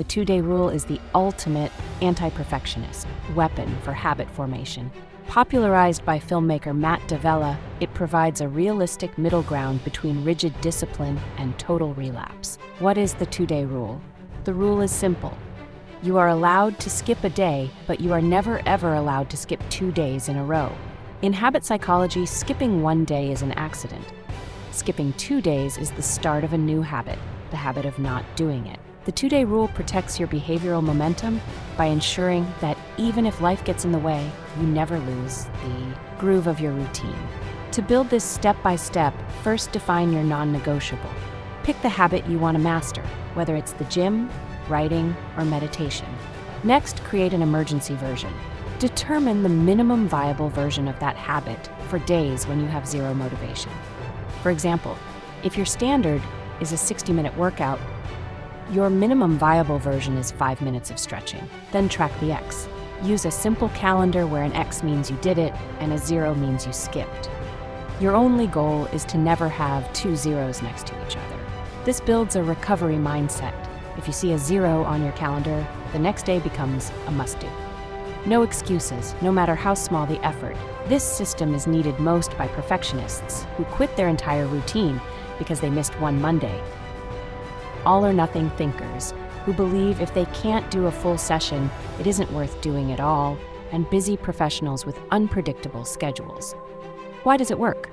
the two-day rule is the ultimate anti-perfectionist weapon for habit formation. Popularized by filmmaker Matt D'Avella, it provides a realistic middle ground between rigid discipline and total relapse. What is the two-day rule? The rule is simple. You are allowed to skip a day, but you are never ever allowed to skip 2 days in a row. In habit psychology, skipping one day is an accident. Skipping 2 days is the start of a new habit, the habit of not doing it. The two-day rule protects your behavioral momentum by ensuring that even if life gets in the way, you never lose the groove of your routine. To build this step by step, first define your non-negotiable. Pick the habit you want to master, whether it's the gym, writing, or meditation. Next, create an emergency version. Determine the minimum viable version of that habit for days when you have zero motivation. For example, if your standard is a 60-minute workout, your minimum viable version is 5 minutes of stretching. Then track the X. Use a simple calendar where an X means you did it and a 0 means you skipped. Your only goal is to never have 2 zeros next to each other. This builds a recovery mindset. If you see a 0 on your calendar, the next day becomes a must-do. No excuses, no matter how small the effort. This system is needed most by perfectionists who quit their entire routine because they missed one Monday. All-or-nothing thinkers who believe if they can't do a full session, it isn't worth doing at all, and busy professionals with unpredictable schedules. Why does it work?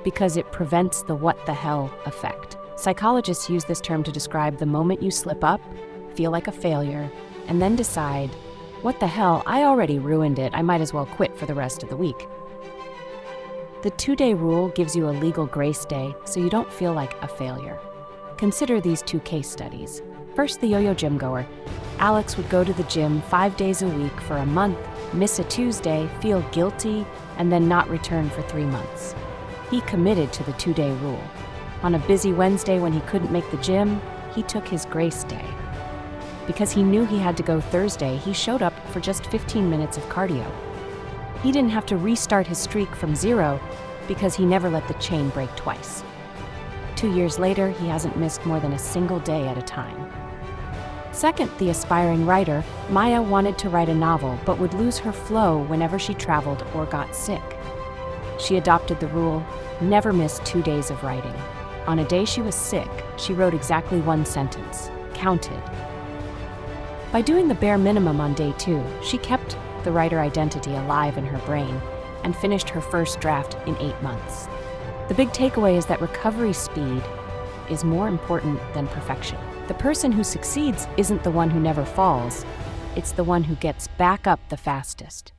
Because it prevents the what the hell effect. Psychologists use this term to describe the moment you slip up, feel like a failure, and then decide, what the hell, I already ruined it, I might as well quit for the rest of the week. The two-day rule gives you a legal grace day so you don't feel like a failure. Consider these 2 case studies. First, the yo-yo gym goer. Alex would go to the gym 5 days a week for a month, miss a Tuesday, feel guilty, and then not return for 3 months. He committed to the two-day rule. On a busy Wednesday when he couldn't make the gym, he took his grace day. Because he knew he had to go Thursday, he showed up for just 15 minutes of cardio. He didn't have to restart his streak from 0 because he never let the chain break twice. 2 years later, he hasn't missed more than a single day at a time. Second, the aspiring writer, Maya wanted to write a novel but would lose her flow whenever she traveled or got sick. She adopted the rule, never miss 2 days of writing. On a day she was sick, she wrote exactly 1 sentence, counted. By doing the bare minimum on day 2, she kept the writer identity alive in her brain and finished her first draft in 8 months. The big takeaway is that recovery speed is more important than perfection. The person who succeeds isn't the one who never falls, it's the one who gets back up the fastest.